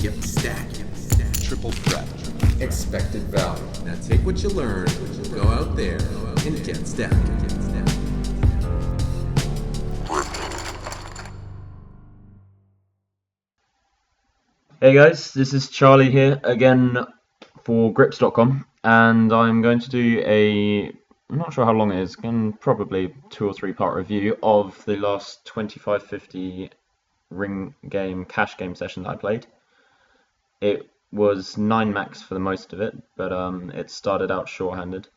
Get stacked. Triple threat. Expected value. Now take what you learn, go out there, and get stacked. Hey guys, this is Charlie here again for Grips.com, and I'm going to do I'm not sure how long it is, probably 2 or 3 part review of the last 2550 ring game, cash game session that I played. It was 9 max for the most of it, but it started out short-handed.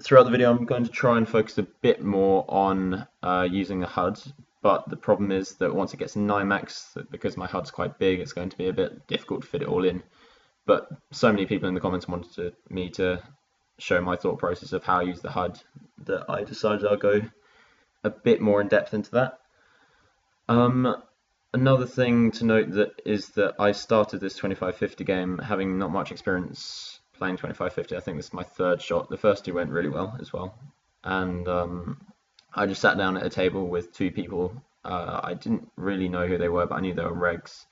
Throughout the video I'm going to try and focus a bit more on using the HUD, but the problem is that once it gets 9 max, because my HUD's quite big, it's going to be a bit difficult to fit it all in. But so many people in the comments wanted me to show my thought process of how I use the HUD that I decided I'll go a bit more in depth into that. Another thing to note is that I started this 2550 game having not much experience playing 2550. I think this is my 3rd shot. The first 2 went really well as well, and I just sat down at a table with 2 people. I didn't really know who they were, but I knew they were regs.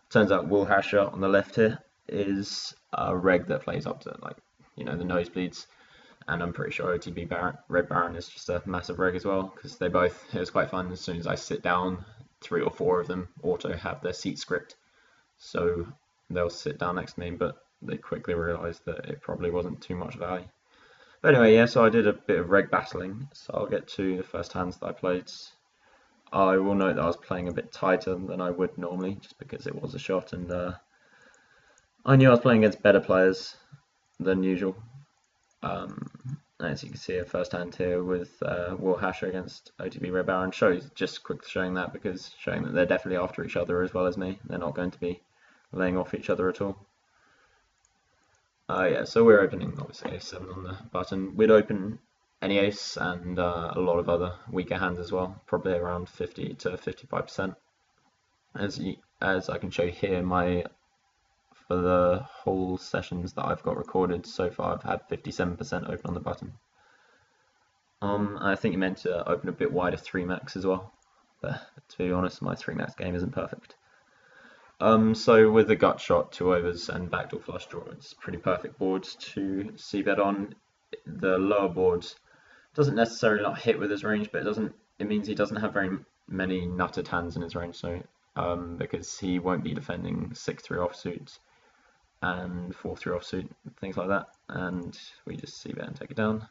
Turns out Will Hasher on the left here is a reg that plays up to the nosebleeds, and I'm pretty sure OTB Red Baron is just a massive reg as well, because it was quite fun. As soon as I sit down, 3 or 4 of them auto have their seat script, so they'll sit down next to me, but they quickly realised that it probably wasn't too much value. But anyway, yeah, so I did a bit of reg battling, so I'll get to the first hands that I played. I will note that I was playing a bit tighter than I would normally, just because it was a shot, and I knew I was playing against better players than usual. As you can see, a first hand here with Will Hasher against OTB Red Baron just quick showing that they're definitely after each other as well as me. They're not going to be laying off each other at all. Yeah, so we're opening obviously A7 on the button. We'd open any ace and a lot of other weaker hands as well, probably around 50 to 55%. As I can show here, for the whole sessions that I've got recorded so far, I've had 57% open on the button. I think you meant to open a bit wider 3 max as well, but to be honest, my 3 max game isn't perfect. So with the gut shot, 2 overs and backdoor flush draw, it's pretty perfect boards to c-bet on. The lower board doesn't necessarily not hit with his range, but it means he doesn't have very many nutted hands in his range, so because he won't be defending 6-3 offsuit and 4-3 offsuit, things like that, and we just c-bet and take it down.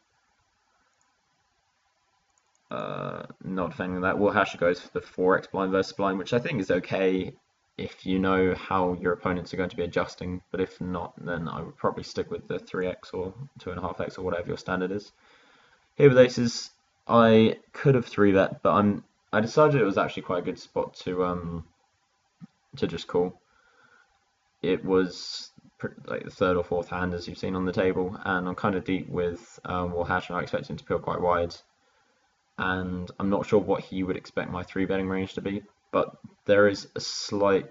Not defending that. Will Hasher goes for the 4x blind versus blind, which I think is okay if you know how your opponents are going to be adjusting, but if not, then I would probably stick with the 3x or 2.5x or whatever your standard is. Here with aces, I could have 3-bet, but I decided it was actually quite a good spot to just call. It was like the 3rd or 4th hand, as you've seen on the table, and I'm kind of deep with Will Hasher. I expect him to peel quite wide, and I'm not sure what he would expect my 3-betting range to be, but there is a slight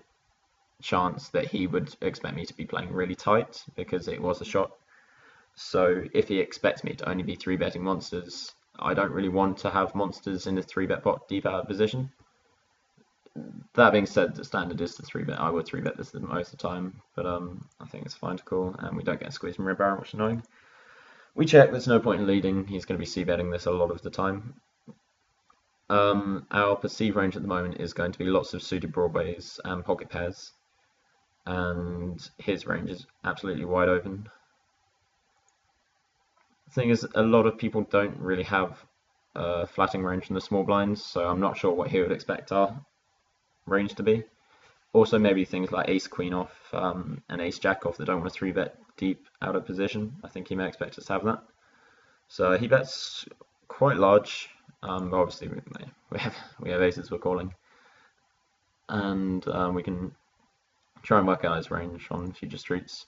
chance that he would expect me to be playing really tight because it was a shot. So if he expects me to only be 3-betting monsters, I don't really want to have monsters in a 3-bet pot deep out of position. That being said, the standard is to 3-bet. I would 3-bet this most of the time, but I think it's fine to call, and we don't get squeezed from Red Baron, which is annoying. We check, there's no point in leading, he's going to be c-betting this a lot of the time. Our perceived range at the moment is going to be lots of suited broadways and pocket pairs, and his range is absolutely wide open. The thing is, a lot of people don't really have flatting range in the small blinds, so I'm not sure what he would expect our range to be. Also, maybe things like ace queen off and ace jack off that don't want to 3-bet deep out of position. I think he may expect us to have that. So he bets quite large. But obviously we have aces we're calling, and we can try and work out his range on future streets.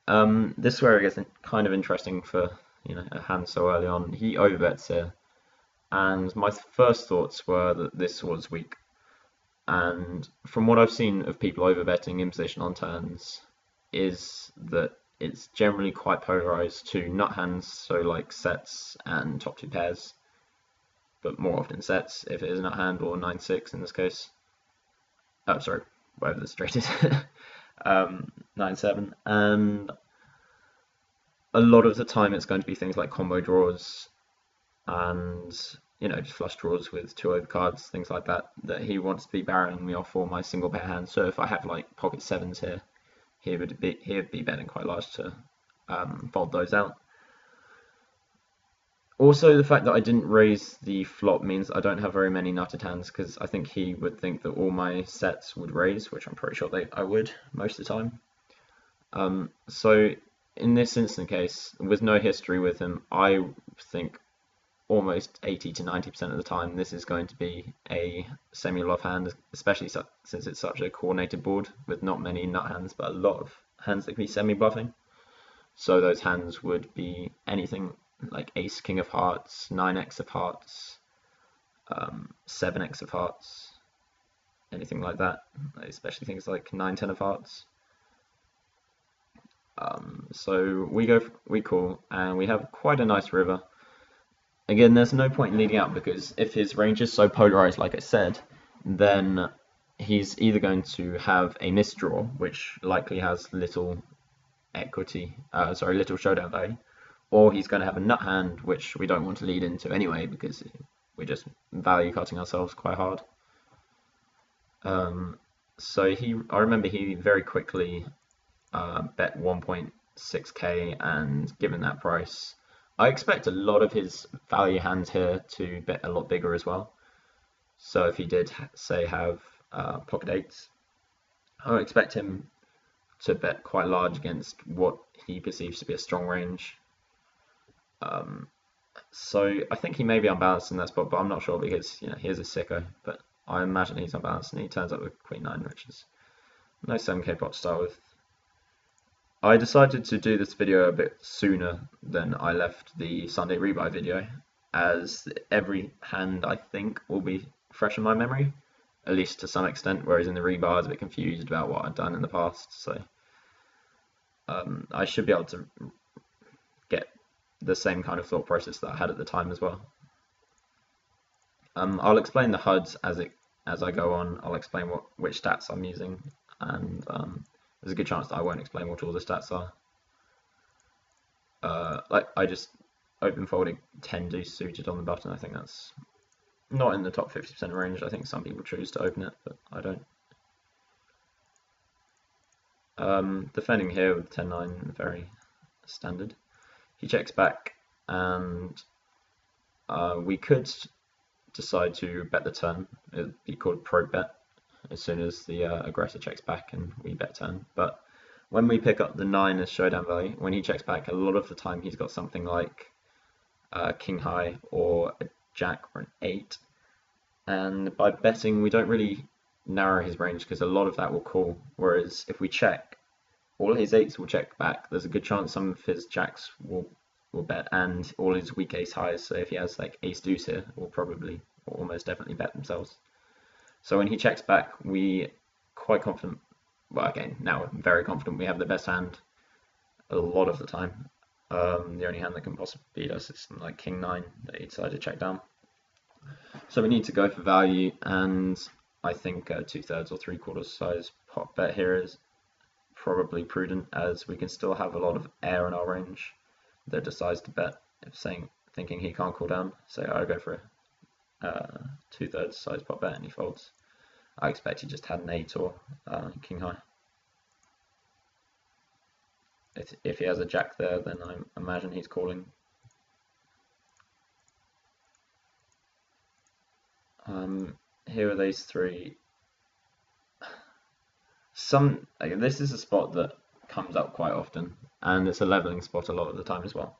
This is where it gets kind of interesting for a hand so early on. He overbets here, and my first thoughts were that this was weak. And from what I've seen of people overbetting in position on turns, is that it's generally quite polarized to nut hands, so like sets and top 2 pairs, but more often sets if it is nut hand, or 9-6 in this case. Oh, sorry, whatever the straight is, 9-7, and a lot of the time it's going to be things like combo draws and just flush draws with 2 overcards, things like that, that he wants to be barreling me off for my single pair hands. So if I have like pocket 7s here, he would be betting quite large to fold those out. Also, the fact that I didn't raise the flop means I don't have very many nutted hands, because I think he would think that all my sets would raise, which I'm pretty sure I would most of the time. So in this instant case, with no history with him, I think almost 80 to 90% of the time this is going to be a semi-bluff hand, especially since it's such a coordinated board with not many nut hands, but a lot of hands that can be semi-bluffing. So those hands would be anything like ace king of hearts, 9x of hearts, 7x of hearts, anything like that, especially things like 9-10 of hearts. So we call, and we have quite a nice river. Again, there's no point in leading out, because if his range is so polarized, like I said, then he's either going to have a misdraw, which likely has little little showdown value, or he's going to have a nut hand, which we don't want to lead into anyway, because we're just value cutting ourselves quite hard. So I remember he very quickly bet 1.6k, and given that price, I expect a lot of his value hands here to bet a lot bigger as well. So if he did, say, have pocket 8s, I would expect him to bet quite large against what he perceives to be a strong range. So I think he may be unbalanced in that spot, but I'm not sure, because he is a sicko. But I imagine he's unbalanced, and he turns up with Queen 9, which is no 7k pot to start with. I decided to do this video a bit sooner than I left the Sunday rebuy video, as every hand I think will be fresh in my memory, at least to some extent, whereas in the rebuy I was a bit confused about what I'd done in the past. So I should be able to get the same kind of thought process that I had at the time as well. I'll explain the HUDs as I go on. I'll explain which stats I'm using, and there's a good chance that I won't explain what all the stats are. Like I just open folded 10 deuce suited on the button. I think that's not in the top 50% range. I think some people choose to open it, but I don't. Defending here with 10-9, very standard. He checks back, and we could decide to bet the turn. It would be called pro bet as soon as the aggressor checks back and we bet turn. But when we pick up the 9 as showdown value, when he checks back, a lot of the time he's got something like king high or a jack or an 8. And by betting, we don't really narrow his range, because a lot of that will call. Whereas if we check, all his 8s will check back. There's a good chance some of his jacks will bet, and all his weak ace highs. So if he has like ace deuce here, will probably or almost definitely bet themselves. So when he checks back, we quite confident. Well, again, now I'm very confident we have the best hand a lot of the time. The only hand that can possibly beat us is something like king 9 that he decided to check down. So we need to go for value, and I think 2/3 or 3/4 size pot bet here is probably prudent, as we can still have a lot of air in our range that decides to bet if thinking he can't call down. So I go for a 2/3 size pot bet, and he folds. I expect he just had an 8 or king high. If he has a jack there, then I imagine he's calling. Here are these 3. This is a spot that comes up quite often, and it's a leveling spot a lot of the time as well.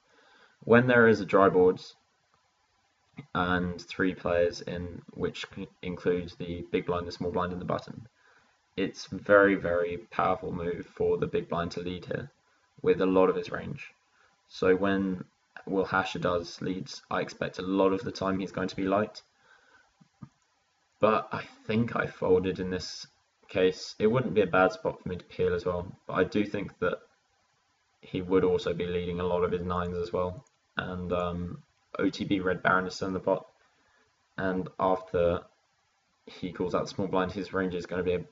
When there is a dry board and 3 players in, which includes the big blind, the small blind, and the button, it's very, very powerful move for the big blind to lead here with a lot of his range. So when Will Hasher does leads, I expect a lot of the time he's going to be light. But I think I folded in this case. It wouldn't be a bad spot for me to peel as well, but I do think that he would also be leading a lot of his 9s as well. And OTB Red Baron is still in the pot, and after he calls out the small blind, his range is going to be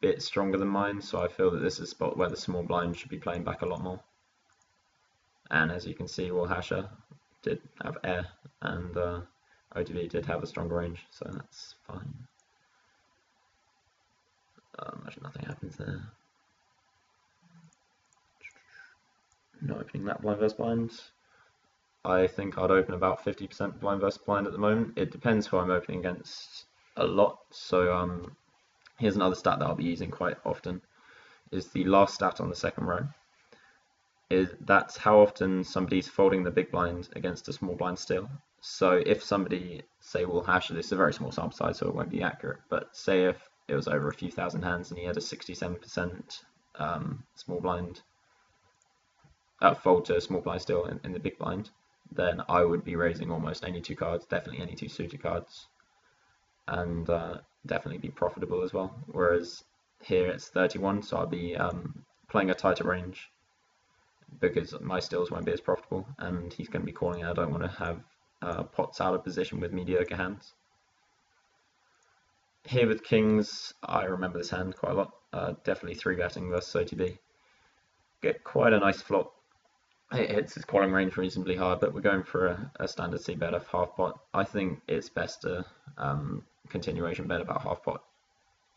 bit stronger than mine, so I feel that this is a spot where the small blind should be playing back a lot more. And as you can see, Hasher did have air, and OTB did have a stronger range, so that's fine. Imagine nothing happens there. Not opening that blind versus blind. I think I'd open about 50% blind versus blind at the moment. It depends who I'm opening against a lot. So here's another stat that I'll be using quite often, is the last stat on the second row. That's how often somebody's folding the big blind against a small blind still. So if somebody, say Hasher, this is a very small sample size so it won't be accurate, but say if it was over a few thousand hands and he had a 67% small blind fold to a small blind still in the big blind, then I would be raising almost any two cards, definitely any two suited cards, and definitely be profitable as well. Whereas here it's 31, so I'll be playing a tighter range because my stills won't be as profitable, and he's going to be calling. I don't want to have pots out of position with mediocre hands. Here with kings, I remember this hand quite a lot. Definitely 3-betting versus OTB. Get quite a nice flop. It hits his calling range reasonably hard, but we're going for a standard c-bet of half pot. I think it's best to continuation bet about half pot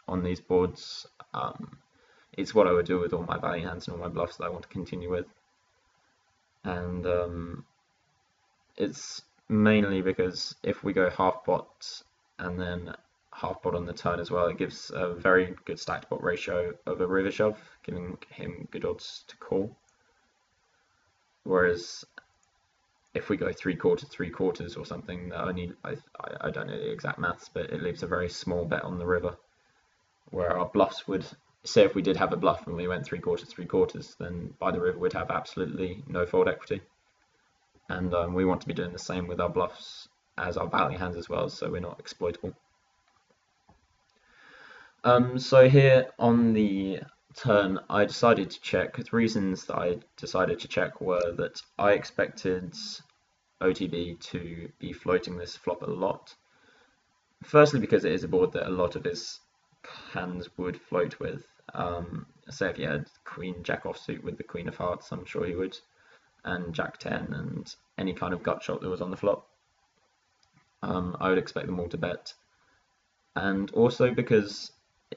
on these boards. It's what I would do with all my value hands and all my bluffs that I want to continue with. And it's mainly because if we go half pot and then half pot on the turn as well, it gives a very good stacked pot ratio of a river shove, giving him good odds to call. Whereas if we go 3/4 or something, that only I don't know the exact maths, but it leaves a very small bet on the river. Where our bluffs would, say if we did have a bluff and we went 3/4, then by the river we'd have absolutely no fold equity. And we want to be doing the same with our bluffs as our value hands as well, so we're not exploitable. So here on the turn, I decided to check. The reasons that I decided to check were that I expected OTB to be floating this flop a lot. Firstly, because it is a board that a lot of his hands would float with. Say if you had Queen Jack offsuit with the Queen of Hearts, I'm sure he would, and Jack 10 and any kind of gut shot that was on the flop. I would expect them all to bet. And also because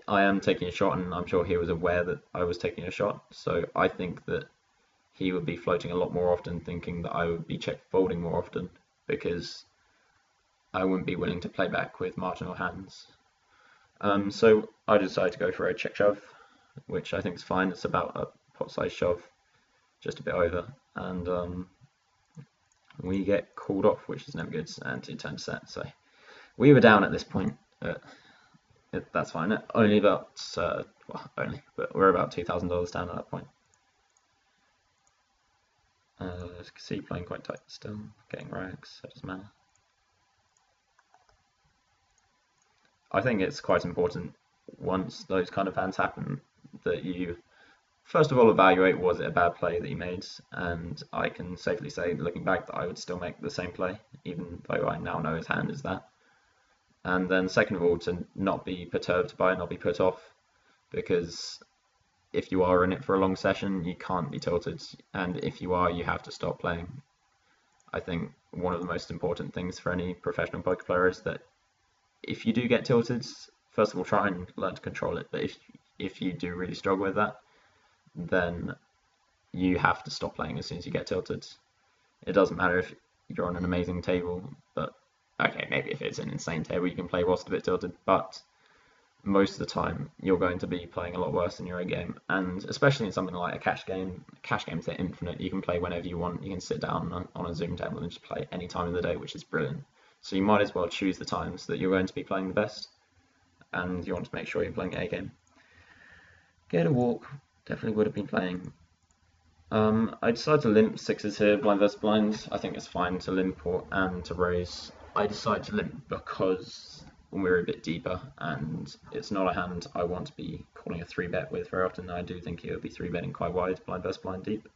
I am taking a shot, and I'm sure he was aware that I was taking a shot, so I think that he would be floating a lot more often, thinking that I would be check folding more often, because I wouldn't be willing to play back with marginal hands. So I decided to go for a check shove, which I think is fine. It's about a pot size shove, just a bit over, and we get called off, which is never good, and 2-turn set. So we were down at this point. That's fine. Only about but we're about $2,000 down at that point. As you can see, playing quite tight still, getting rags, so it doesn't matter. I think it's quite important once those kind of hands happen that you first of all evaluate, was it a bad play that you made, and I can safely say, looking back, that I would still make the same play, even though I now know his hand is that. And then second of all, to not be perturbed by it, not be put off, because if you are in it for a long session, you can't be tilted, and if you are, you have to stop playing. I think one of the most important things for any professional poker player is that if you do get tilted, first of all, try and learn to control it, but if you do really struggle with that, then you have to stop playing as soon as you get tilted. It doesn't matter if you're on an amazing table, but okay, maybe if it's an insane table you can play whilst a bit tilted, but most of the time you're going to be playing a lot worse than your A game, and especially in something like a cash game. Cash games, they're infinite. You can play whenever you want. You can sit down on a Zoom table and just play any time of the day, which is brilliant. So you might as well choose the times that you're going to be playing the best, and you want to make sure you're playing A game. Get a walk, definitely would have been playing. I decided to limp sixes here, blind versus blind. I think it's fine to limp and to raise. I decided to limp because we're a bit deeper, and it's not a hand I want to be calling a 3-bet with very often. I do think he would be 3-betting quite wide, blind versus blind deep.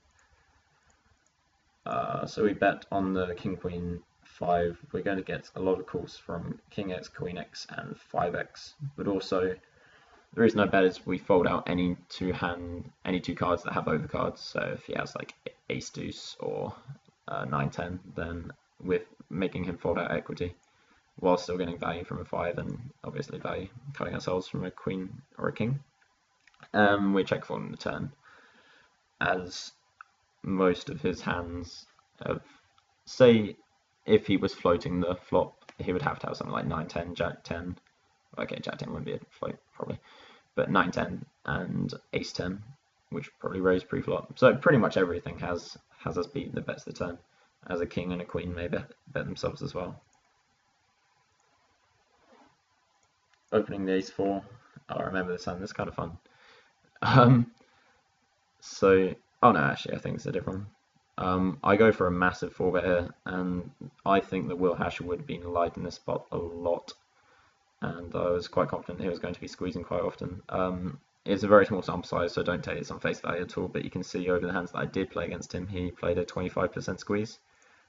So we bet on the King Queen 5. We're going to get a lot of calls from King X, Queen X, and 5X, but also The reason I bet is we fold out any two cards that have overcards. So if he has like ace deuce or 9-10, then we're making him fold out equity while still getting value from a 5 and obviously value cutting ourselves from a queen or a king. We check fold on the turn, as most of his hands have, say if he was floating the flop, he would have to have something like 9-10, Jack-10. Okay, Jack-10 wouldn't be a float probably, but 9-10 and ace-10, which probably raise pre-flop. So pretty much everything has us beat the bets the turn, as a king and a queen may bet themselves as well. Opening the ace-4. Oh, I remember this hand. This is kind of fun. Oh no, actually I think it's a different one. I go for a massive 4-bet here, and I think that Will Hasher would have been light in this spot a lot, and I was quite confident he was going to be squeezing quite often. It's a very small sample size, so don't take this on face value at all, but you can see over the hands that I did play against him, he played a 25% squeeze,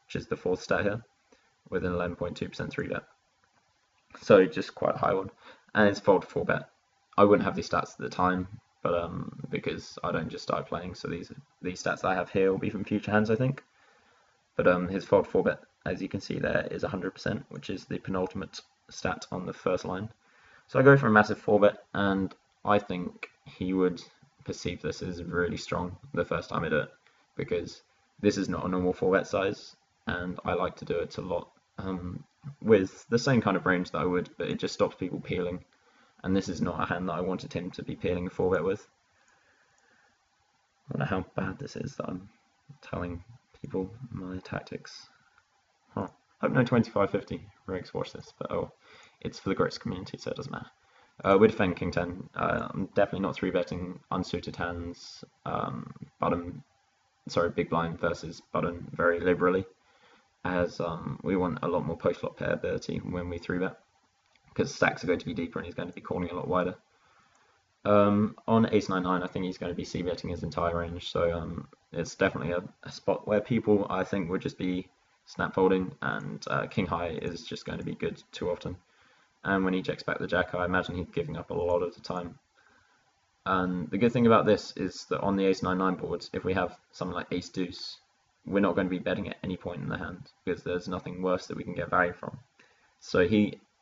which is the 4th stat here, with an 11.2% 3-bet. So just quite a high one, and it's fold 4-bet. I wouldn't have these stats at the time, but because I don't just start playing, so these stats that I have here will be from future hands, I think. But his fold 4-bet, as you can see there, is 100%, which is the penultimate stat on the first line. So I go for a massive 4-bet, and I think he would perceive this as really strong the first time I do it, because this is not a normal 4-bet size, and I like to do it a lot with the same kind of range that I would, but it just stops people peeling. And this is not a hand that I wanted him to be peeling a 4-bet with. I wonder how bad this is that I'm telling people my tactics. Huh. Hope no 25-50 rigs watch this, but oh, it's for the Grits community, so it doesn't matter. We defend King 10. I'm definitely not 3-betting unsuited hands, big blind versus button very liberally, as we want a lot more post-flop pair ability when we 3-bet, because stacks are going to be deeper and he's going to be calling a lot wider. On ace-9-9, I think he's going to be c-betting his entire range, so it's definitely a spot where people, I think, would just be snap folding, and king high is just going to be good too often. And when he checks back the jack, I imagine he's giving up a lot of the time. And the good thing about this is that on the ace-9-9 boards, if we have something like ace-deuce, we're not going to be betting at any point in the hand, because there's nothing worse that we can get value from. So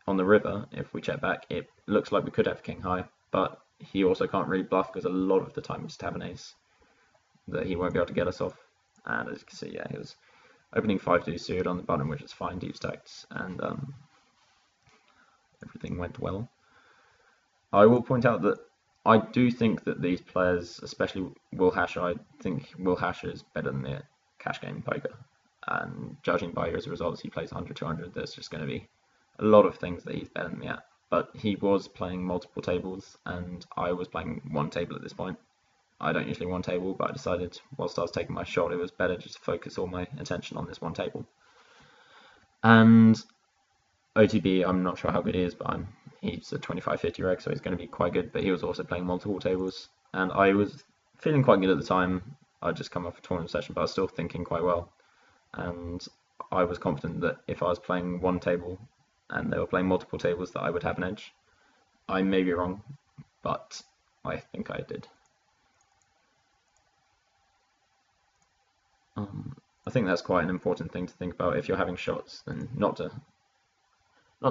on the river, if we check back, it looks like we could have king high, but he also can't really bluff, because a lot of the time we just have an ace that he won't be able to get us off. And as you can see, yeah, he was opening 5-deuce suited on the button, which is fine, deep stacked, and everything went well. I will point out that I do think that these players, especially Will Hasher, I think Will Hasher is better than the cash game poker, and judging by his results, he plays 100-200, there's just going to be a lot of things that he's better than me at. But he was playing multiple tables, and I was playing one table at this point. I don't usually one table, but I decided whilst I was taking my shot, it was better just to focus all my attention on this one table. And OTB, I'm not sure how good he is, but he's a 25-50 reg, so he's going to be quite good, but he was also playing multiple tables, and I was feeling quite good at the time. I'd just come off a tournament session, but I was still thinking quite well, and I was confident that if I was playing one table and they were playing multiple tables, that I would have an edge. I may be wrong, but I think I did. I think that's quite an important thing to think about if you're having shots, and not to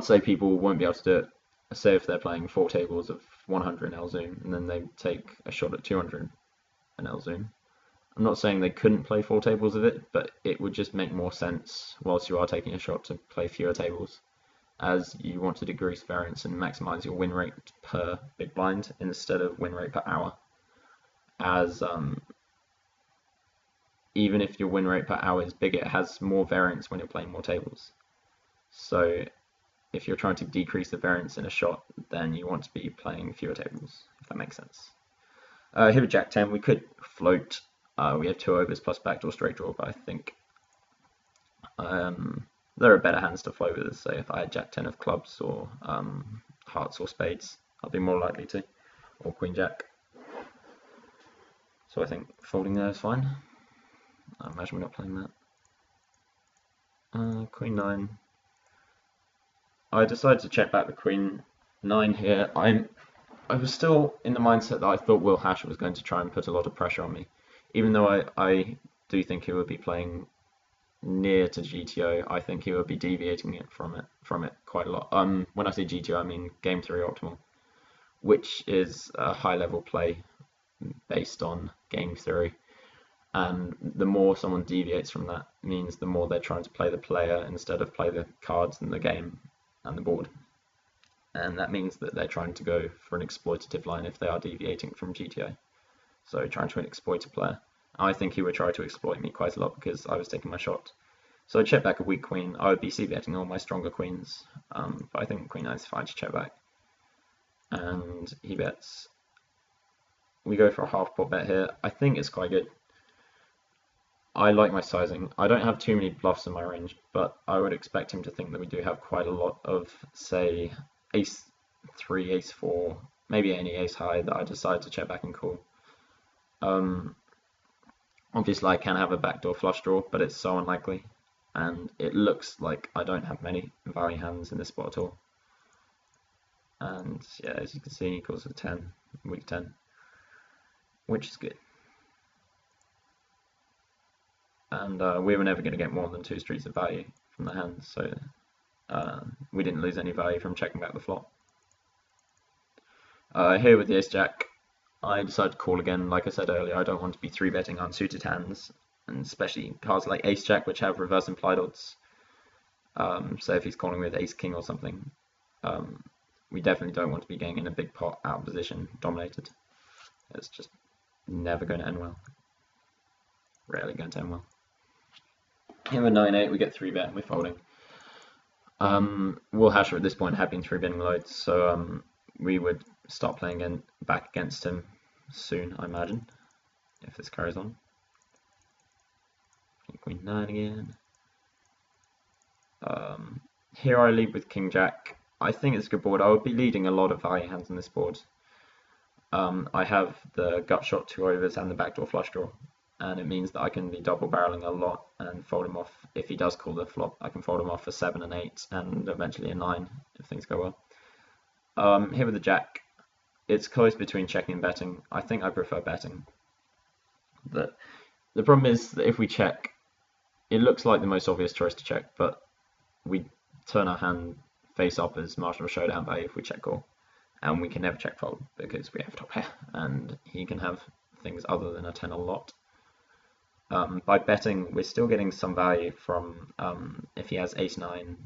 say people won't be able to do it. Say if they're playing 4 tables of 100 in L zoom, and then they take a shot at 200 in L zoom. I'm not saying they couldn't play 4 tables of it, but it would just make more sense whilst you are taking a shot to play fewer tables, as you want to decrease variance and maximize your win rate per big blind instead of win rate per hour. As even if your win rate per hour is bigger, it has more variance when you're playing more tables. So if you're trying to decrease the variance in a shot, then you want to be playing fewer tables, if that makes sense. Here with Jack 10, we could float. We have 2 overs plus backdoor straight draw, but I think there are better hands to float with. So if I had Jack 10 of clubs or hearts or spades, I'd be more likely to, or Queen Jack. So I think folding there is fine. I imagine we're not playing that. Queen 9. I decided to check back the Queen 9 here. I'm I was still in the mindset that I thought Will Hasher was going to try and put a lot of pressure on me, even though I do think he would be playing near to GTO. I think he would be deviating it from it quite a lot. When I say GTO, I mean Game 3 Optimal, which is a high level play based on game theory. And the more someone deviates from that means the more they're trying to play the player instead of play the cards and the game and the board. And that means that they're trying to go for an exploitative line if they are deviating from GTO. So trying to exploit a player. I think he would try to exploit me quite a lot because I was taking my shot. So I check back a weak queen. I would be c-betting all my stronger queens. But I think queen 9 is fine to check back. And he bets. We go for a half pot bet here. I think it's quite good. I like my sizing. I don't have too many bluffs in my range, but I would expect him to think that we do have quite a lot of, say, ace 3, ace 4, maybe any ace high that I decide to check back and call. Obviously I can have a backdoor flush draw, but it's so unlikely, and it looks like I don't have many value hands in this spot at all. And yeah, as you can see, he calls a 10, weak 10, which is good. And we were never going to get more than 2 streets of value from the hand, so we didn't lose any value from checking back the flop. Here with the ace-jack, I decided to call again. Like I said earlier, I don't want to be 3-betting unsuited hands, and especially cards like ace-jack, which have reverse implied odds. So if he's calling with ace-king or something, we definitely don't want to be getting in a big pot out of position, dominated. It's just never going to end well. Rarely going to end well. Here with 9-8, we get 3-bet and we're folding. Will Hasher at this point had been 3-betting loads, so we would start playing back against him soon, I imagine, if this carries on. Queen 9 again. Here I lead with King Jack. I think it's a good board. I would be leading a lot of value hands on this board. I have the gut shot 2 overs and the backdoor flush draw, and it means that I can be double barreling a lot and fold him off. If he does call the flop, I can fold him off for 7 and 8 and eventually a 9 if things go well. Here with the jack, it's close between checking and betting. I think I prefer betting. The problem is that if we check, it looks like the most obvious choice to check, but we turn our hand face up as marginal showdown value if we check call, and we can never check fold because we have top pair, and he can have things other than a 10 a lot. By betting, we're still getting some value from if he has ace 9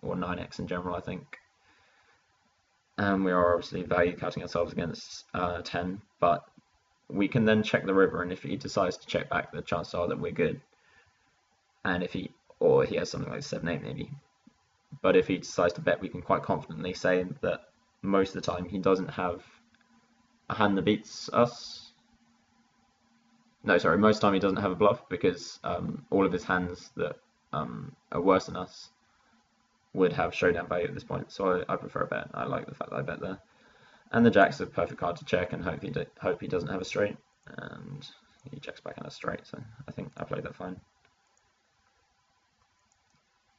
or 9x in general, I think. And we are obviously value cutting ourselves against 10, but we can then check the river, and if he decides to check back, the chances are that we're good. And if he has something like 7-8 maybe. But if he decides to bet, we can quite confidently say that most of the time he doesn't have a hand that beats us. No, sorry, most of the time he doesn't have a bluff, because all of his hands that are worse than us would have showdown value at this point. So I prefer a bet. I like the fact that I bet there. And the jack's a perfect card to check and hope he doesn't have a straight. And he checks back on a straight, so I think I played that fine.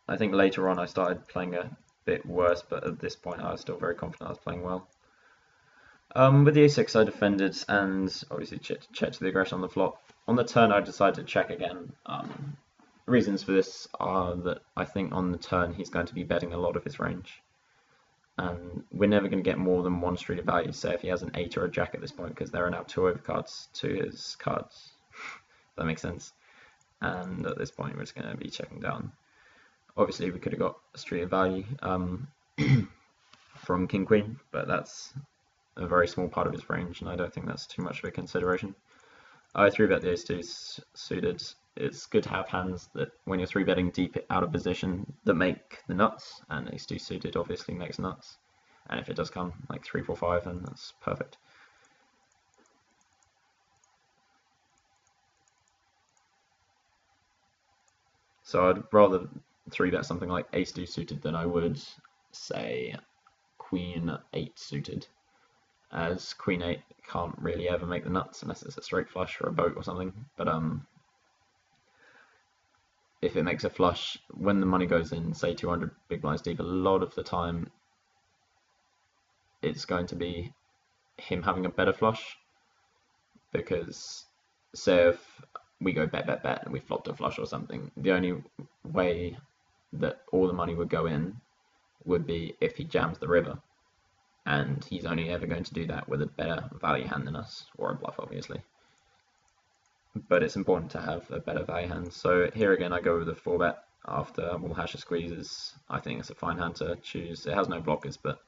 I think later on I started playing a bit worse, but at this point I was still very confident I was playing well. With the a6 I defended and obviously checked the aggression on the flop. On the turn I decided to check again. Reasons for this are that I think on the turn he's going to be betting a lot of his range. And we're never going to get more than 1 street of value, say if he has an 8 or a jack at this point, because there are now 2 overcards to his cards. That makes sense. And at this point we're just going to be checking down. Obviously we could have got a street of value from King Queen, but that's a very small part of his range, and I don't think that's too much of a consideration. I 3-bet the ace-2 suited. It's good to have hands that, when you're 3-betting deep out of position, that make the nuts, and ace-2 suited obviously makes nuts. And if it does come like 3, 4, 5, then that's perfect. So I'd rather 3-bet something like ace-2 suited than I would, say, queen 8 suited, as queen 8 can't really ever make the nuts unless it's a straight flush or a boat or something. But if it makes a flush, when the money goes in, say 200 big blinds deep, a lot of the time it's going to be him having a better flush, because say if we go bet bet bet and we flopped a flush or something, the only way that all the money would go in would be if he jams the river, and he's only ever going to do that with a better value hand than us, or a bluff obviously. But it's important to have a better value hand. So here again I go with a 4-bet after wall hasher squeezes. I think it's a fine hand to choose. It has no blockers, but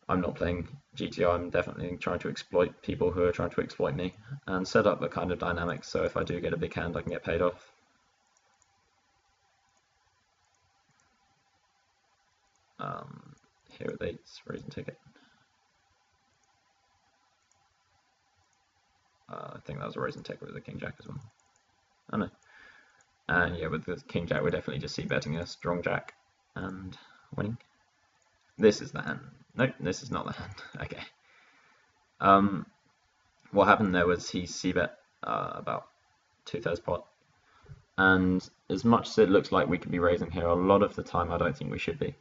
I'm not playing GTO. I'm definitely trying to exploit people who are trying to exploit me and set up a kind of dynamic so if I do get a big hand I can get paid off. Here are the 8s, raising ticket. I think that was a raising ticket with the King Jack as well. I know. And yeah, with the King Jack, we're definitely just c-betting a strong Jack and winning. This is the hand. Nope, this is not the hand. Okay. What happened there was he c-bet about 2/3 pot. And as much as it looks like we could be raising here, a lot of the time I don't think we should be.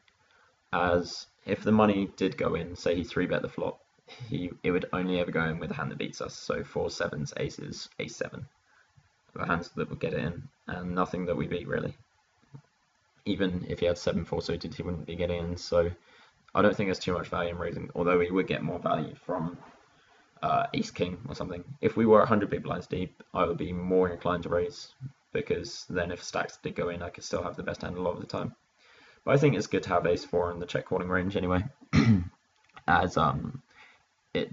As if the money did go in, say he 3-bet the flop, it would only ever go in with a hand that beats us. So 4s, 7s, aces, ace 7. The hands that would get it in, and nothing that we beat really. Even if he had 7-4 suited, he wouldn't be getting in. So I don't think there's too much value in raising, although we would get more value from ace king or something. If we were 100 big blinds deep, I would be more inclined to raise, because then if stacks did go in, I could still have the best hand a lot of the time. But I think it's good to have ace 4 in the check calling range anyway, as it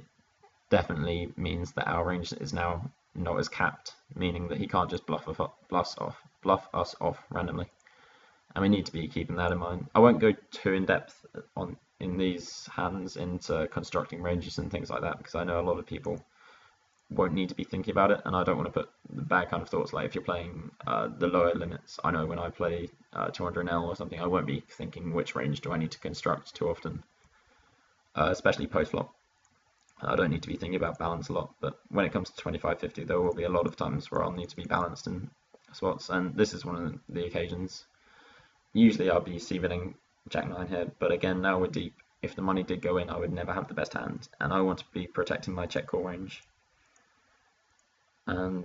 definitely means that our range is now not as capped, meaning that he can't just bluff us off randomly, and we need to be keeping that in mind. I won't go too in depth in these hands into constructing ranges and things like that, because I know a lot of people won't need to be thinking about it, and I don't want to put the bad kind of thoughts, like if you're playing the lower limits. I know when I play 200L or something, I won't be thinking which range do I need to construct too often, especially post flop. I don't need to be thinking about balance a lot, but when it comes to 25-50, there will be a lot of times where I'll need to be balanced in spots, and this is one of the occasions. Usually I'll be c-betting Jack 9 here, but again, now we're deep. If the money did go in, I would never have the best hand, and I want to be protecting my check call range. And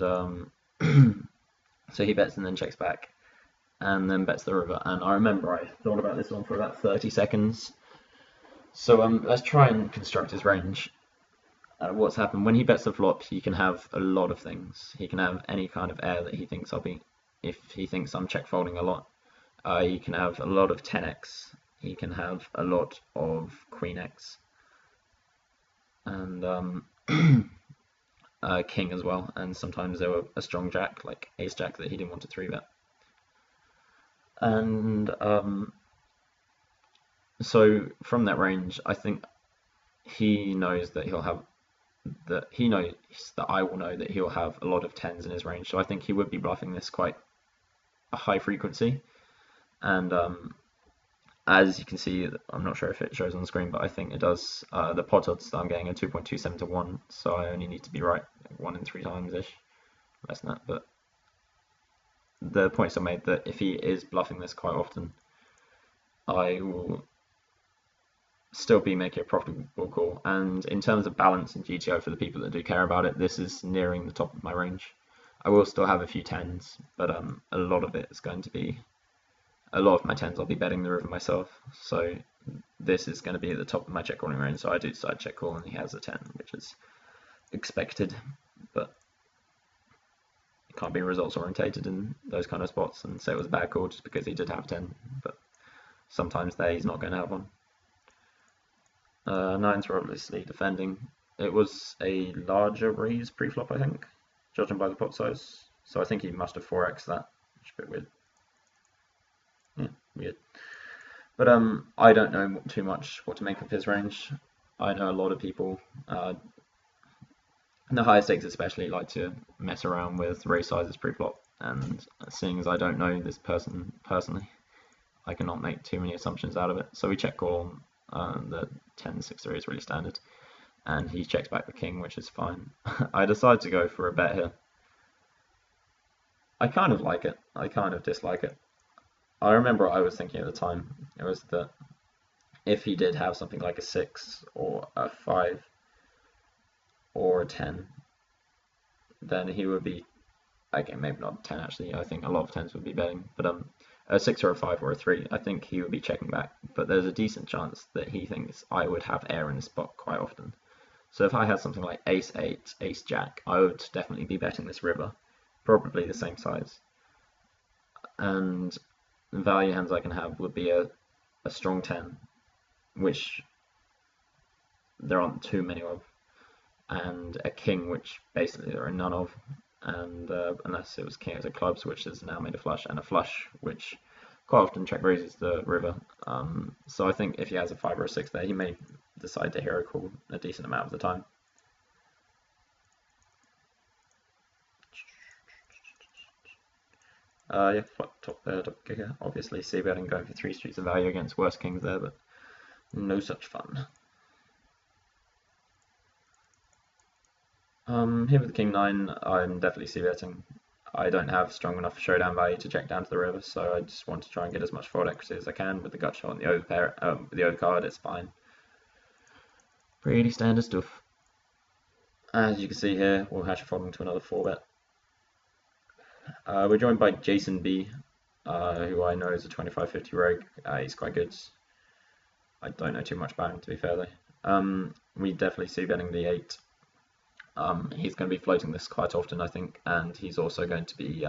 so he bets and then checks back, and then bets the river. And I remember I thought about this one for about 30 seconds. So let's try and construct his range. What's happened when he bets the flop, he can have a lot of things. He can have any kind of air that he thinks I'll be. If he thinks I'm check folding a lot, he can have a lot of 10x. He can have a lot of queen x, and king as well. And sometimes there were a strong jack, like ace jack, that he didn't want to 3-bet. And so from that range, I think he knows that I will know that he'll have a lot of 10s in his range. So I think he would be bluffing this quite a high frequency. And as you can see, I'm not sure if it shows on the screen, but I think it does. The pot odds that I'm getting are 2.27 to 1, so I only need to be right like 1 in 3 times ish, less than that. But the point still made that if he is bluffing this quite often, I will still be making a profitable call. And in terms of balance in GTO, for the people that do care about it, this is nearing the top of my range. I will still have a few 10s, but a lot of it is going to be, a lot of my 10s I'll be betting the river myself, so this is going to be at the top of my check calling range. So I do decide check call and he has a 10, which is expected, but you can't be results orientated in those kind of spots and say it was a bad call just because he did have 10, but sometimes there he's not going to have one. 9s were obviously defending. It was a larger raise pre-flop, I think, judging by the pot size. So I think he must have 4x that, which is a bit weird. Yeah, weird. But I don't know too much what to make of his range. I know a lot of people, in the higher stakes especially, like to mess around with raise sizes pre-flop. And seeing as I don't know this person personally, I cannot make too many assumptions out of it. So we check call on the 10-6-3 is really standard, and he checks back the king, which is fine. I decide to go for a bet here. I kind of like it, I kind of dislike it. I remember I was thinking at the time, it was that if he did have something like a 6 or a 5, or a 10, then he would be, okay, maybe not 10 actually, I think a lot of 10s would be betting, but a 6 or a 5 or a 3, I think he would be checking back, but there's a decent chance that he thinks I would have air in the spot quite often. So if I had something like ace 8, ace jack, I would definitely be betting this river, probably the same size. And the value hands I can have would be a strong 10, which there aren't too many of, and a king, which basically there are none of, and unless it was king as a clubs, which is now made a flush, and a flush, which quite often check raises the river. So I think if he has a 5 or a 6 there, he may decide to hero call a decent amount of the time. Yeah, flop top there, double kicker. Obviously, c-betting going for 3 streets of value against worse kings there, but no such fun. Here with the king 9, I'm definitely c-betting. I don't have strong enough showdown value to check down to the river, so I just want to try and get as much fold equity as I can with the gut shot and the overpair. With the overcard, it's fine. Pretty standard stuff. As you can see here, we'll hash folding to another 4-bet. We're joined by Jason B, who I know is a 25-50 rogue. He's quite good. I don't know too much about him, to be fair though. We definitely see betting the 8. He's going to be floating this quite often, I think, and he's also going to be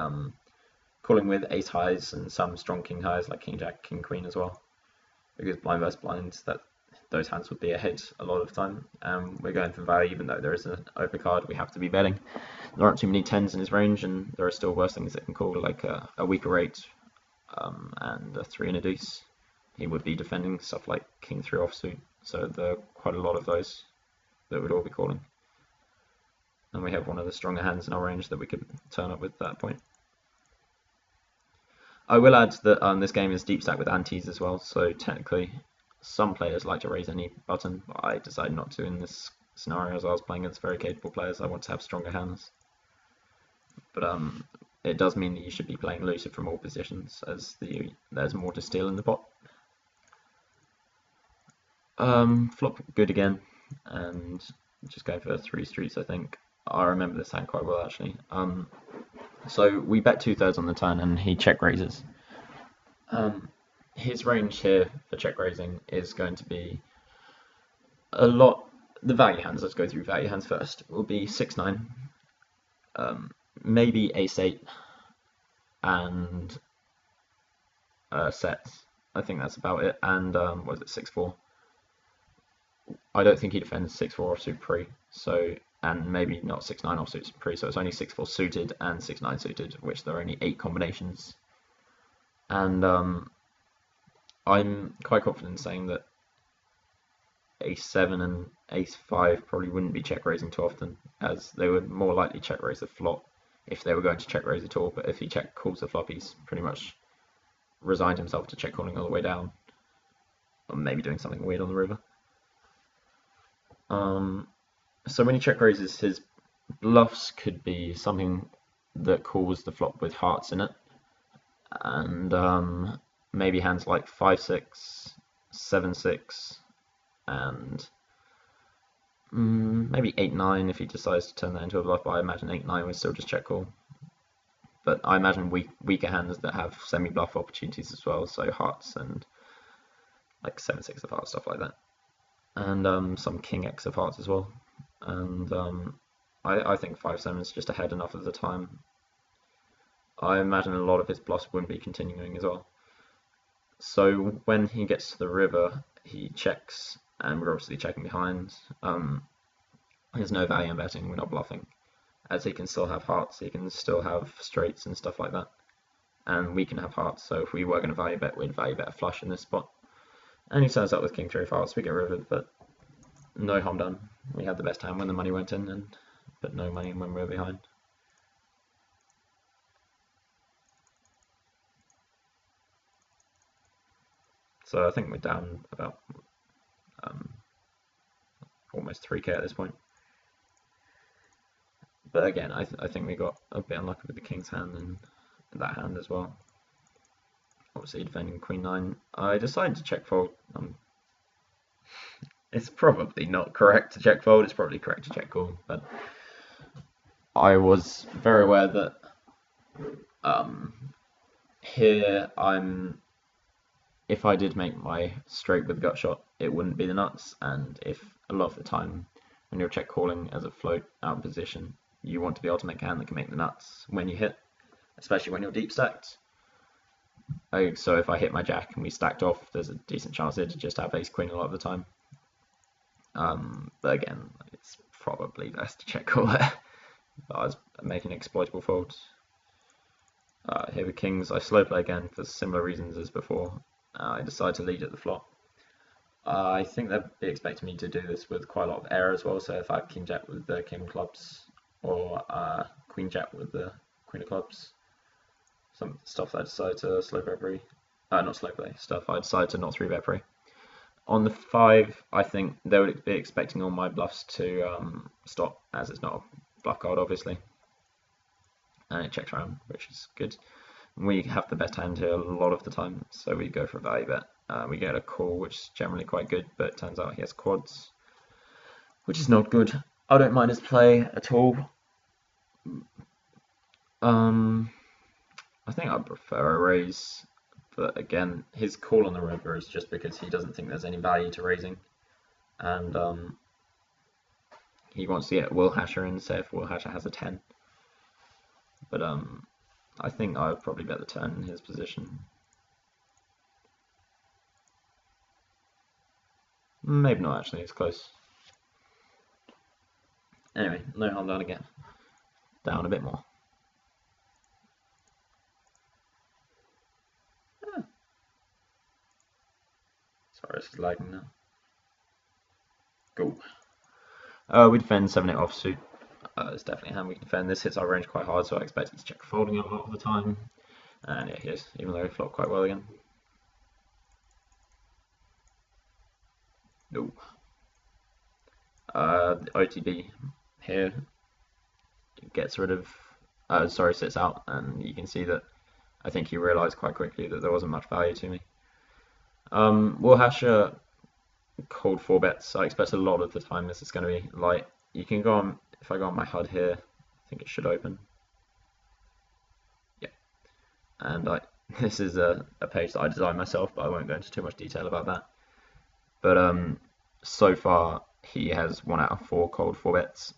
calling with ace highs and some strong king highs like king jack, king queen as well, because blind versus blind, those hands would be ahead a lot of the time. We're going for value, even though there is an overcard. We have to be betting. There aren't too many 10s in his range, and there are still worse things that can call, like a weaker 8 and a 3 and a deuce. He would be defending stuff like king 3 offsuit, so there are quite a lot of those that would all be calling. And we have one of the stronger hands in our range that we could turn up with at that point. I will add that this game is deep stacked with antes as well, so technically some players like to raise any button, but I decided not to in this scenario as I was playing against very capable players. I want to have stronger hands. But it does mean that you should be playing looser from all positions, as there's more to steal in the pot. Flop good again, and just go for 3 streets, I think. I remember this hand quite well actually. So we bet 2/3 on the turn and he check raises. His range here for check raising is going to be a lot. The value hands, let's go through value hands first, will be 6-9, maybe ace 8, and sets. I think that's about it. And what is it, 6-4? I don't think he defends 6-4 offsuit pre, so, and maybe not 6-9 offsuit pre, so it's only 6-4 suited and 6-9 suited, which there are only 8 combinations. And I'm quite confident in saying that ace 7 and ace 5 probably wouldn't be check raising too often, as they would more likely check raise the flop if they were going to check raise at all. But if he check calls the flop, he's pretty much resigned himself to check calling all the way down, or maybe doing something weird on the river. So when he check raises, his bluffs could be something that calls the flop with hearts in it, and maybe hands like 5-6, 7-6, and maybe 8-9 if he decides to turn that into a bluff. But I imagine 8-9 would still just check call. But I imagine weaker hands that have semi-bluff opportunities as well, so hearts and like 7-6 of hearts, stuff like that. And some king X of hearts as well. And I think 5-7 is just ahead enough of the time. I imagine a lot of his bluffs wouldn't be continuing as well. So when he gets to the river, he checks, and we're obviously checking behind. There's no value in betting, we're not bluffing, as he can still have hearts, he can still have straights and stuff like that. And we can have hearts, so if we were going to value bet, we'd value bet a flush in this spot. And he turns up with king 3 of hearts, we get rivered, but no harm done. We had the best hand when the money went in, but no money when we were behind. So I think we're down about almost 3k at this point. But again, I think we got a bit unlucky with the king's hand and that hand as well. Obviously defending queen 9. I decided to check fold. It's probably not correct to check fold, it's probably correct to check call, but I was very aware that um, here if I did make my straight with gut shot, it wouldn't be the nuts, and if a lot of the time when you're check calling as a float out of position, you want to be able to make a hand that can make the nuts when you hit, especially when you're deep stacked. So if I hit my jack and we stacked off, there's a decent chance to just have ace queen a lot of the time. But again, it's probably best to check call there. But I was making exploitable folds. Here with kings, I slow play again for similar reasons as before. I decide to lead at the flop. I think they'd be expecting me to do this with quite a lot of error as well. So if I have king jack with the king of clubs, or queen jack with the queen of clubs, some stuff that I decide to slow bet pre. Not slow play, stuff I decide to not 3-bet pre. On the 5, I think they would be expecting all my bluffs to stop, as it's not a bluff card, obviously. And it checks around, which is good. We have the best hand here a lot of the time, so we go for a value bet. We get a call, which is generally quite good, but it turns out he has quads, which is not good. I don't mind his play at all. I think I'd prefer a raise, but again, his call on the river is just because he doesn't think there's any value to raising, and he wants to get Will Hasher in, say if Will Hasher has a 10. But I think I would probably bet the turn in his position. Maybe not actually, it's close. Anyway, no harm done again. Down a bit more. Sorry, it's lagging now. Go. We defend 7-8 offsuit. It's definitely a hand we can defend. This hits our range quite hard, so I expect it to check folding a lot of the time. And yeah, he is, even though he flopped quite well again. No. The OTB here gets rid of, sits out, and you can see that I think he realised quite quickly that there wasn't much value to me. Will Hasher called 4 bets. I expect a lot of the time this is going to be light. You can go on, if I go on my HUD here, I think it should open. Yeah. And this is a page that I designed myself, but I won't go into too much detail about that. But so far, he has 1 out of 4 cold 4 bets.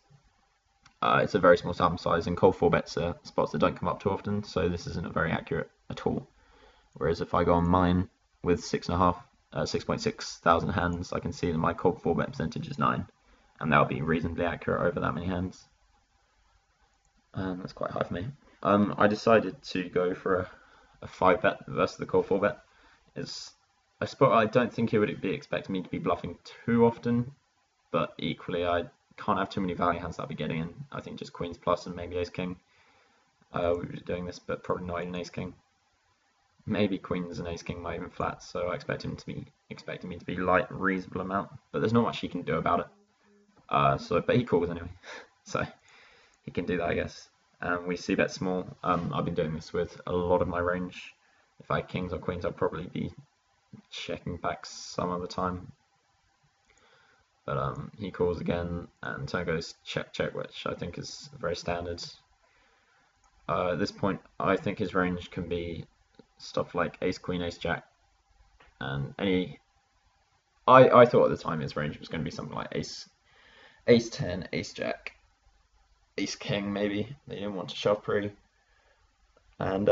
It's a very small sample size, and cold 4 bets are spots that don't come up too often, so this isn't very accurate at all. Whereas if I go on mine with 6.6 thousand hands, I can see that my cold 4 bet percentage is 9, and that'll be reasonably accurate over that many hands. That's quite high for me. I decided to go for a 5 bet versus the cold 4 bet. It's a spot I don't think he would be expecting me to be bluffing too often, but equally I can't have too many value hands that I'll be getting in. I think just queens plus and maybe ace king. We were doing this, but probably not even ace king. Maybe queens and ace king might even flat, so I expect him to be expecting me to be light a reasonable amount, but there's not much he can do about it. But he calls anyway, so he can do that, I guess. We see bet small. I've been doing this with a lot of my range. If I had kings or queens, I'd probably be checking back some of the time. But he calls again, and turn goes check check, which I think is very standard. At this point, I think his range can be stuff like ace queen, ace jack, and any. I thought at the time his range was going to be something like ace 10, ace jack, ace king maybe. They didn't want to shove pre, and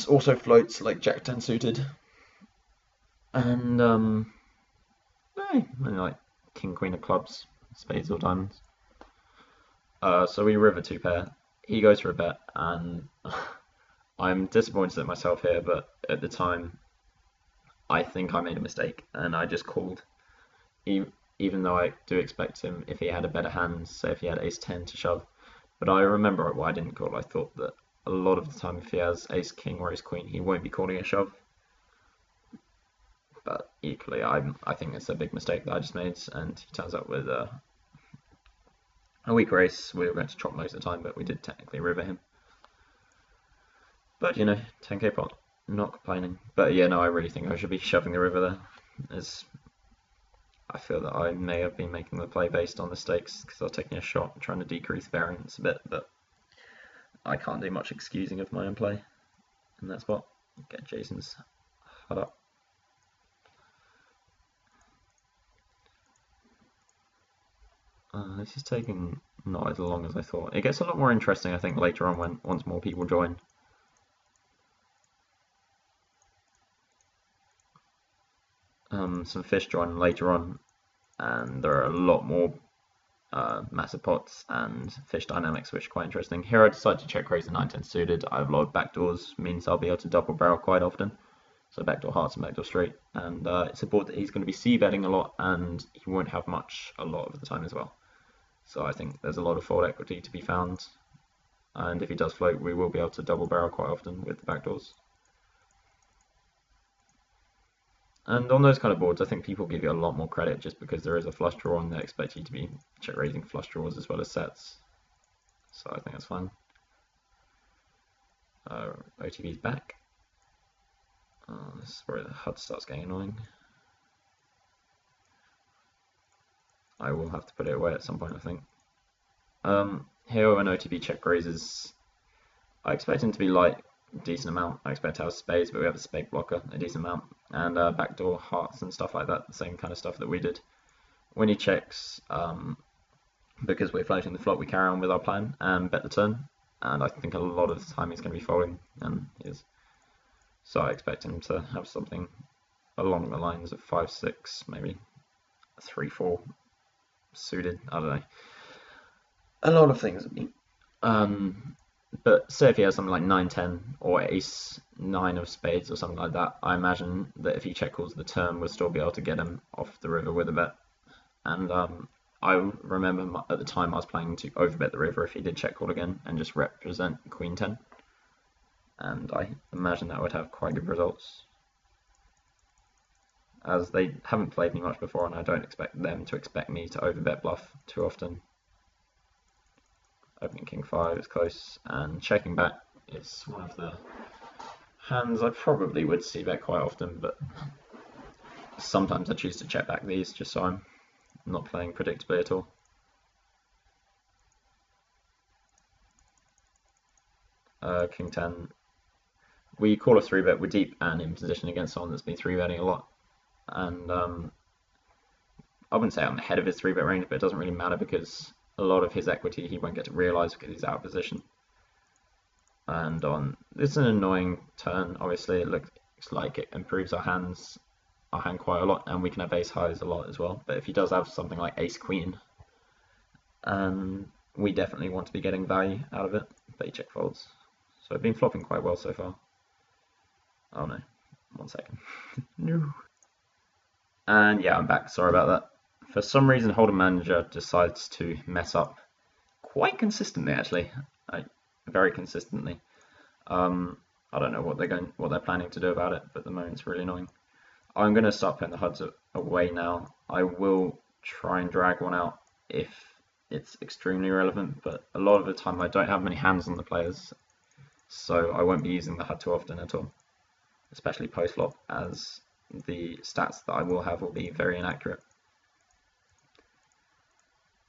also floats like jack 10 suited, and like king queen of clubs, spades or diamonds. So we river 2 pair. He goes for a bet, and I'm disappointed at myself here, but at the time I think I made a mistake and I just called, even though I do expect him, if he had a better hand, say if he had ace 10 to shove. But I remember why I didn't call. I thought that a lot of the time if he has ace king or ace queen, he won't be calling a shove. But equally, I think it's a big mistake that I just made, and he turns up with a weak race. We were going to chop most of the time, but we did technically river him. But 10k pot, not complaining. But yeah, no, I really think I should be shoving the river there. I feel that I may have been making the play based on the stakes because I was taking a shot trying to decrease variance a bit, but I can't do much excusing of my own play in that spot. Get Jason's HUD up. This is taking not as long as I thought. It gets a lot more interesting, I think, later on once more people join. Some fish join later on, and there are a lot more massive pots and fish dynamics, which are quite interesting. Here I decided to check raise the 9-10 suited. I have a lot of backdoors, means I'll be able to double barrel quite often. So backdoor hearts and backdoor straight, and it's a board that he's going to be c-betting a lot, and he won't have much a lot of the time as well. So I think there's a lot of fold equity to be found, and if he does float, we will be able to double barrel quite often with the backdoors. And on those kind of boards, I think people give you a lot more credit just because there is a flush draw and they expect you to be check raising flush draws as well as sets. So I think that's fine. OTB's back. This is where the HUD starts getting annoying. I will have to put it away at some point, I think. Here when OTB check raises, I expect him to be light a decent amount. I expect to have spades, but we have a spade blocker a decent amount, and backdoor hearts and stuff like that, the same kind of stuff that we did. When he checks, because we're floating the flop, we carry on with our plan and bet the turn, and I think a lot of the time he's going to be folding, and he is. So I expect him to have something along the lines of 5-6, maybe 3-4 suited. I don't know. A lot of things. But say if he has something like 9-10 or ace-9 of spades or something like that, I imagine that if he check calls the turn, we'll still be able to get him off the river with a bet. And I remember at the time I was planning to overbet the river if he did check call again and just represent Queen 10. And I imagine that would have quite good results, as they haven't played me much before and I don't expect them to expect me to overbet bluff too often. Opening King 5 is close, and checking back is one of the hands I probably would see bet quite often, but sometimes I choose to check back these just so I'm not playing predictably at all. King 10. We call a 3-bet, we're deep and in position against someone that's been 3-betting a lot. And I wouldn't say I'm ahead of his 3-bet range, but it doesn't really matter because a lot of his equity he won't get to realise because he's out of position. And this is an annoying turn, obviously. It looks like it improves our hand quite a lot, and we can have ace highs a lot as well. But if he does have something like ace queen, we definitely want to be getting value out of it, but he check folds. So I've been flopping quite well so far. Oh no, 1 second. No. And yeah, I'm back, sorry about that. For some reason, Hold'em Manager decides to mess up quite consistently, actually, very consistently. I don't know what they're planning to do about it, but at the moment it's really annoying. I'm going to start putting the HUDs away now. I will try and drag one out if it's extremely relevant, but a lot of the time I don't have many hands on the players, so I won't be using the HUD too often at all, especially post-flop, as the stats that I will have will be very inaccurate.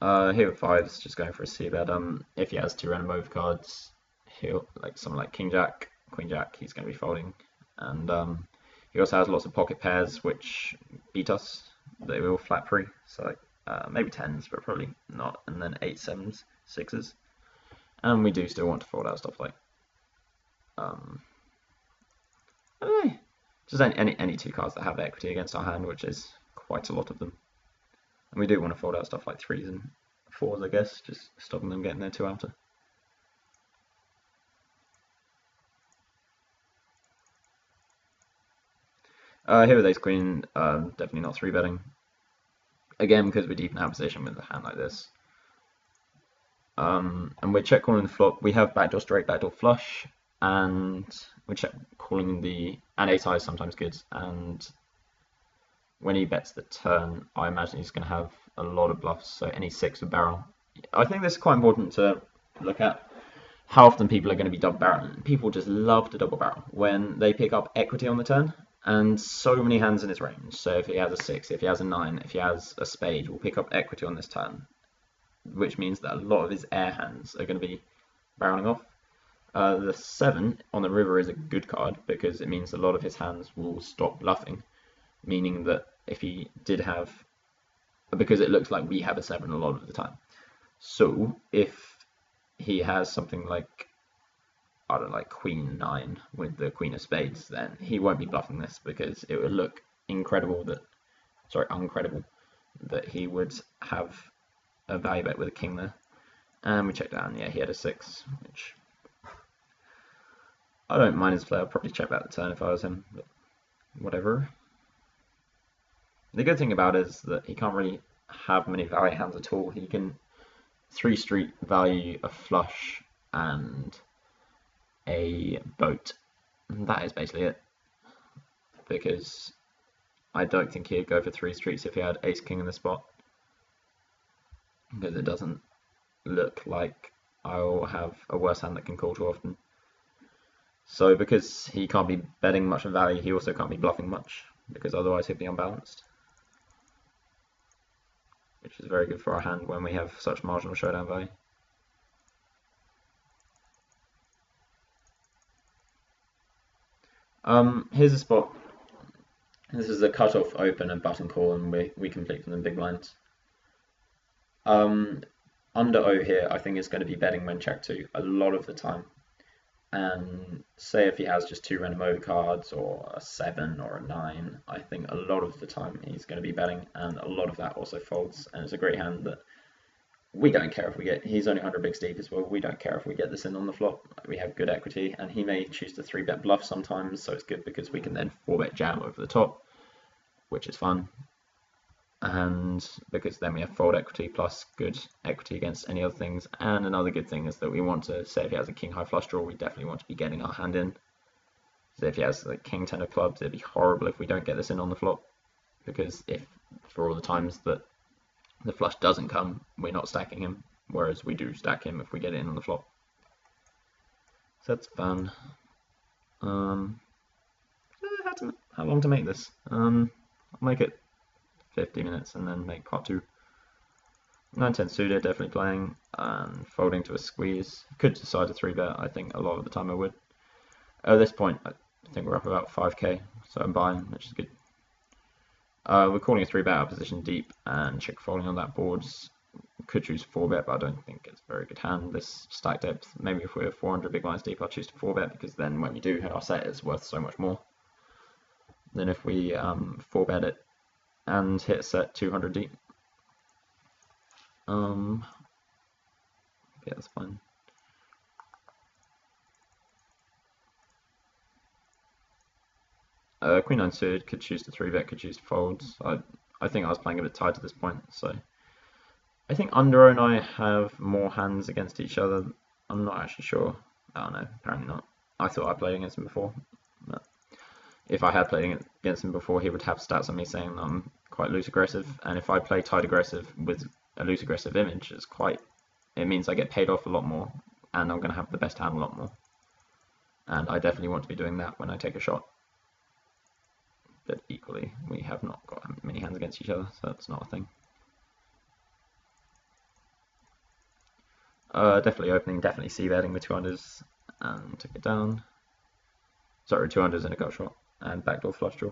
Here at 5s, just going for a c-bet. If he has 2 random overcards, he'll someone like King Jack, Queen Jack, he's going to be folding, and he also has lots of pocket pairs which beat us. They will flat free, so maybe 10s, but probably not, and then 8s, 7s, 6s, and we do still want to fold out stuff like I don't know, just any 2 cards that have equity against our hand, which is quite a lot of them. And we do want to fold out stuff like 3s and 4s, I guess, just stopping them getting their 2 outer. Here with ace queen, definitely not 3-betting. Again, because we're deep in our position with a hand like this. And we're check calling the flop. We have backdoor straight, backdoor flush, and we're check calling and ace high is sometimes good. And when he bets the turn, I imagine he's going to have a lot of bluffs, so any 6 with barrel. I think this is quite important to look at how often people are going to be double barreling. People just love to double barrel when they pick up equity on the turn. and so many hands in his range. So if he has a 6, if he has a 9, if he has a spade, we'll pick up equity on this turn, which means that a lot of his air hands are going to be barreling off. The 7 on the river is a good card because it means a lot of his hands will stop bluffing, meaning that if he did have, because it looks like we have a 7 a lot of the time. So if he has something like, I don't know, like Queen 9 with the Queen of Spades, then he won't be bluffing this because it would look uncredible that he would have a value bet with a king there. And we check down, yeah, he had a 6, which I don't mind his play. I'd probably check back the turn if I was him, but whatever. The good thing about it is that he can't really have many value hands at all. He can 3 street value a flush and a boat. And that is basically it. Because I don't think he'd go for 3 streets if he had ace king in the spot. Because it doesn't look like I'll have a worse hand that can call too often. So because he can't be betting much of value, he also can't be bluffing much, because otherwise he'd be unbalanced. Which is very good for our hand when we have such marginal showdown value. Here's a spot. This is a cutoff open and button call, and we complete from the big blinds. Under O here, I think is going to be betting when check 2 a lot of the time. And say if he has just 2 random overcards or a 7 or a 9, I think a lot of the time he's going to be betting, and a lot of that also folds. And it's a great hand that we don't care if we get, he's only 100 bigs deep as well, we don't care if we get this in on the flop. We have good equity, and he may choose to 3-bet bluff sometimes, so it's good because we can then 4-bet jam over the top, which is fun. And because then we have fold equity plus good equity against any other things. And another good thing is that we want to, say if he has a king high flush draw, we definitely want to be getting our hand in. So if he has the king 10 of clubs, it'd be horrible if we don't get this in on the flop, because if for all the times that the flush doesn't come, we're not stacking him, whereas we do stack him if we get it in on the flop. So that's fun. How long to make this? I'll make it 50 minutes and then make part 2. 9-10 suited, definitely playing, and folding to a squeeze. Could decide to 3-bet, I think a lot of the time I would. At this point, I think we're up about 5k, so I'm buying, which is good. We're calling a 3-bet out of position deep, and check folding on that board. Could choose 4-bet, but I don't think it's a very good hand. This stack depth, maybe if we're 400 big blinds deep, I'll choose to 4-bet, because then when we do hit our set, it's worth so much more than if we 4-bet it and hit a set 200 deep. Yeah, that's fine. Queen 9 suited, could choose to 3-bet, could choose to fold. I think I was playing a bit tight at this point, so I think Under and I have more hands against each other. I'm not actually sure. I don't know, apparently not. I thought I played against him before, but if I had played against him before, he would have stats on me saying I'm quite loose aggressive, and if I play tight aggressive with a loose aggressive image, it means I get paid off a lot more, and I'm going to have the best hand a lot more. And I definitely want to be doing that when I take a shot. But equally, we have not got many hands against each other, so that's not a thing. Definitely opening, definitely c-betting with 200s, and took it down. Sorry, 200s and a gut shot, and backdoor flush draw.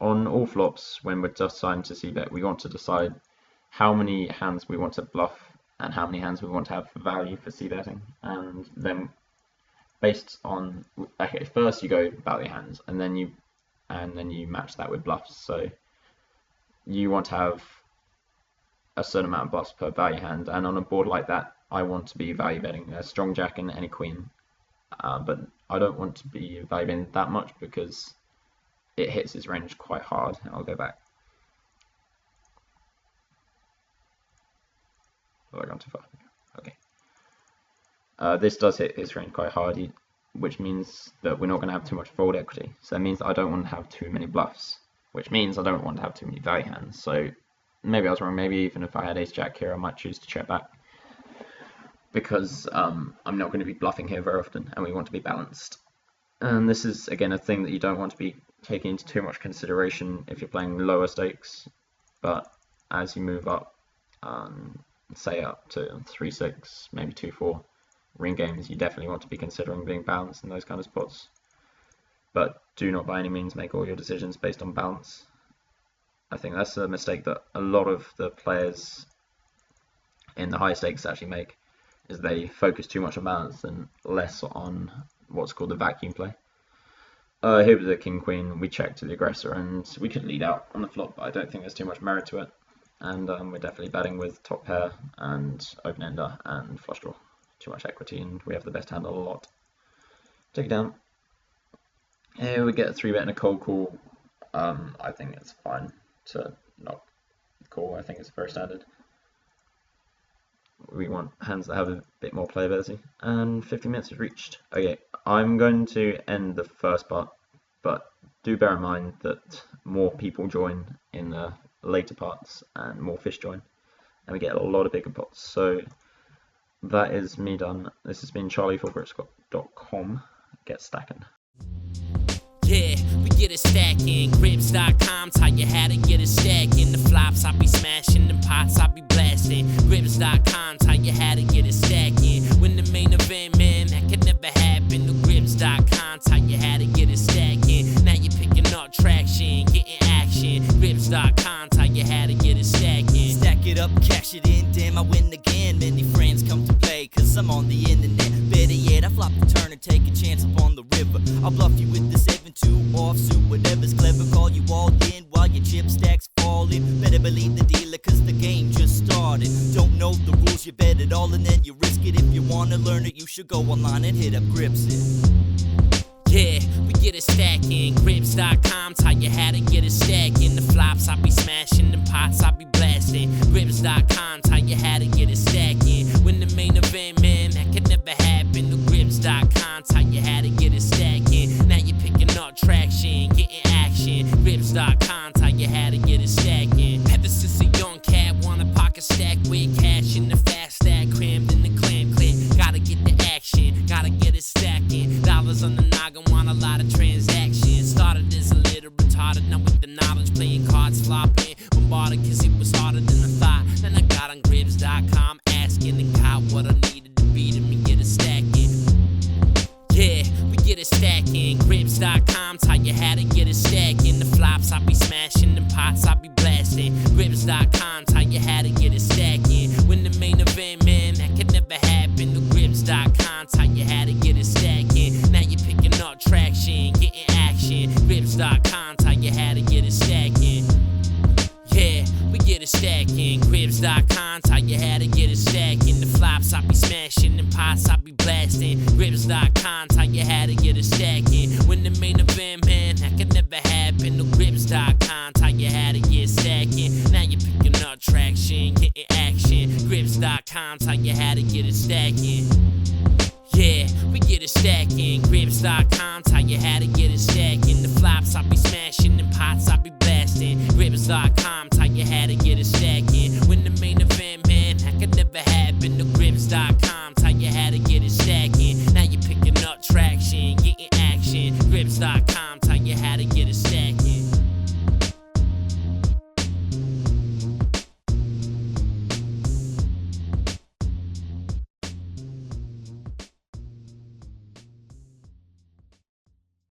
On all flops, when we're deciding to c-bet, we want to decide how many hands we want to bluff and how many hands we want to have for value for c-betting, and then based on, okay, first you go value hands, and then you match that with bluffs. So you want to have a certain amount of bluffs per value hand, and on a board like that, I want to be value betting a strong jack and any queen, but I don't want to be value betting that much because it hits his range quite hard. I'll go back. Oh, I've gone too far. Okay. This does hit his range quite hard, which means that we're not going to have too much fold equity. So that means that I don't want to have too many bluffs, which means I don't want to have too many value hands. So maybe I was wrong. Maybe even if I had ace jack here, I might choose to check back, because I'm not going to be bluffing here very often, and we want to be balanced. And this is, again, a thing that you don't want to be taking into too much consideration if you're playing lower stakes, but as you move up, say up to 3-6, maybe 2-4 ring games, you definitely want to be considering being balanced in those kind of spots. But do not by any means make all your decisions based on balance. I think that's a mistake that a lot of the players in the high stakes actually make, is they focus too much on balance and less on what's called the vacuum play. Here with the king queen, we check to the aggressor and we could lead out on the flop, but I don't think there's too much merit to it. And we're definitely betting with top pair and open ender and flush draw. Too much equity, and we have the best hand on a lot. Take it down. Here we get a 3-bet and a cold call. I think it's fine to not call. I think it's very standard. We want hands that have a bit more playability, and 50 minutes is reached. Okay, I'm going to end the first part, but do bear in mind that more people join in the later parts and more fish join, and we get a lot of bigger pots. So that is me done. This has been Charlie for Gripstars.com. Get stacking. Yeah, we get it stacking. Grips.com, tell you how to get it stacking. The flops I be smashing, the pots I be blasting. Grips.com, tell you how to get it stacking. When the main event, man, that could never happen. The Grips.com, tell you how to get it stacking. Now you're picking up traction, getting action. Grips.com, tell you how to get it stacking. Stack it up, cash it in, damn I win again. Many friends come to play, cause I'm on the internet. Better yet, I flop the turn and take a chance up on the river. I'll bluff you with the 7-2 offsuit, whatever's clever, call you all in while your chip stacks falling. Better believe the dealer, cause the game just started. Don't know the rules, you bet it all and then you risk it. If you wanna learn it, you should go online and hit up Gripsit. Yeah, we get it stacking. Grips.com, tell you how to get it stacking. The flops I be smashing, the pots I be blasting. Grips.com, tell you how to get it stacking. When the main event, man, that could never happen. The Grips.com, tell you how to get it stacking. Now you're picking up traction, getting action. Grips.com, tell you how to get it stacking. Ever since a young cat, want a pocket stack with cash in the fast stack, crammed in the clam clip. Gotta get the action, gotta get it stacking. Dollars on the noggin, want a lot of transactions. Started as a little retarded, now with the knowledge, playing cards, flopping, bombarded cause it was harder than I thought. Then I got on Grips.com, asking and got what I needed to beat him and get it stacking. Yeah, we get it stacking. Grips.com, tell you how to get it stacking. The flops I be smashing, the pots I be blasting. Grips.com, tell you how to get it stacking. When the main event, man, that could never happen. The Grips.com, tell you how to get it stacking. Now you're picking up traction, getting action. Grips.com, tell you how to get it stacking. Yeah, we get it stacking. Grips.com, tell you how to get it stacking. The flops I be smashing, the pots I be blasting. Grips.com, tell you how to get it stacking. When the main event, man, that could never happen. The Grips.com, tell you how to get stacking. Now you're picking up traction, getting action. Grips.com, tell you how to get it stacking. Yeah, we get it stacking. Grips.com, tell you how to get it stacking. The flops I be smashing, the pots I be blasting. Grips.com, tell you how to get it stacking. When the main event, man, that could never happen. The Grips.com, tell you how to get it stacking. Now you're picking up traction, getting action. Grips.com, tell you how to get it stacking.